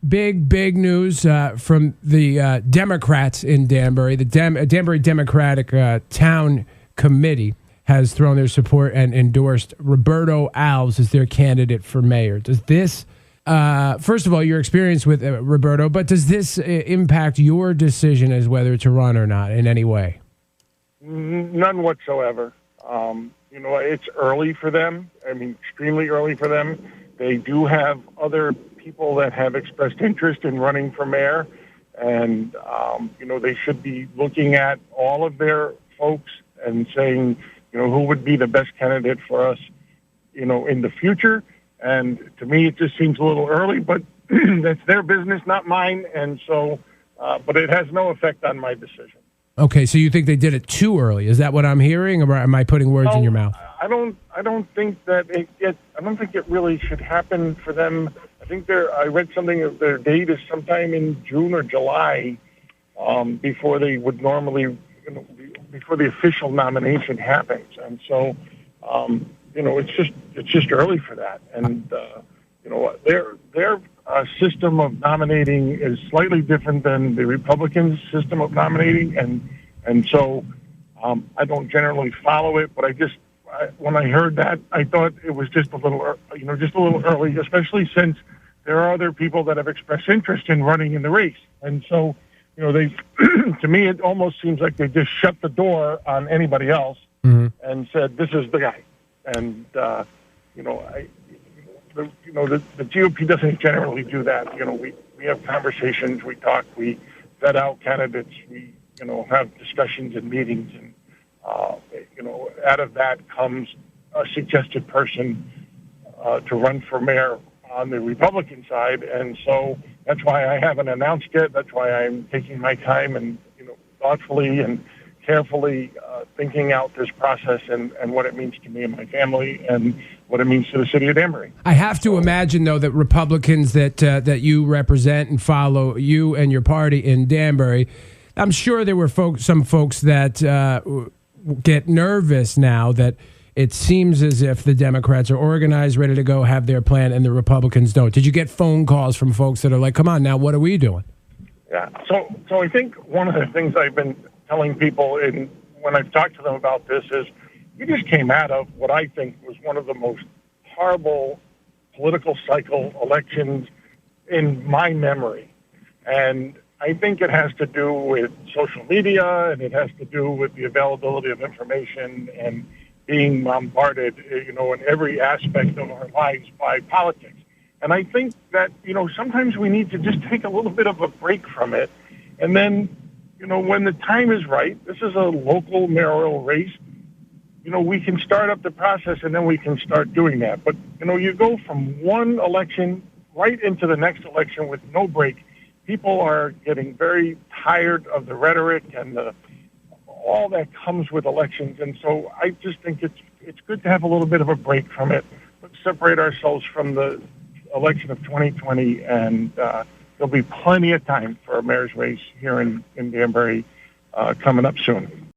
big news from the Democrats in Danbury. The Danbury Democratic Town Committee has thrown their support and endorsed Roberto Alves as their candidate for mayor. Does this, first of all, your experience with Roberto, but does this impact your decision as whether to run or not in any way? None whatsoever. It's early for them. I mean, extremely early for them. They do have other people that have expressed interest in running for mayor, and they should be looking at all of their folks and saying, who would be the best candidate for us, in the future. And to me, it just seems a little early, but that's their business, not mine. And so, but it has no effect on my decision. Okay, so you think they did it too early? Is that what I'm hearing, or am I putting words in your mouth? I don't think that I don't think it really should happen for them. I think I read something of their date is sometime in June or July, before they would normally, before the official nomination happens. And so, it's just early for that. And their system of nominating is slightly different than the Republicans' system of nominating, and so I don't generally follow it. But when I heard that, I thought it was just a little early, especially since there are other people that have expressed interest in running in the race, and so they, to me, it almost seems like they just shut the door on anybody else and said, "This is the guy," and the GOP doesn't generally do that. We have conversations, we talk, we vet out candidates, we have discussions and meetings, and out of that comes a suggested person to run for mayor on the Republican side, and so that's why I haven't announced it. That's why I'm taking my time and thoughtfully and carefully thinking out this process and what it means to me and my family and what it means to the city of Danbury. I have to imagine, though, that Republicans that you represent and follow, you and your party in Danbury, I'm sure there were some folks that get nervous now that it seems as if the Democrats are organized, ready to go, have their plan, and the Republicans don't. Did you get phone calls from folks that are like, come on, now what are we doing? Yeah, so I think one of the things I've been telling people when I've talked to them about this is we just came out of what I think was one of the most horrible political cycle elections in my memory. And I think it has to do with social media, and it has to do with the availability of information and being bombarded, in every aspect of our lives by politics. And I think that, sometimes we need to just take a little bit of a break from it. And then, when the time is right, this is a local mayoral race, we can start up the process and then we can start doing that. But, you go from one election right into the next election with no break. People are getting very tired of the rhetoric and all that comes with elections. And so I just think it's good to have a little bit of a break from it. Let's separate ourselves from the election of 2020, and there'll be plenty of time for a mayor's race here in Danbury coming up soon.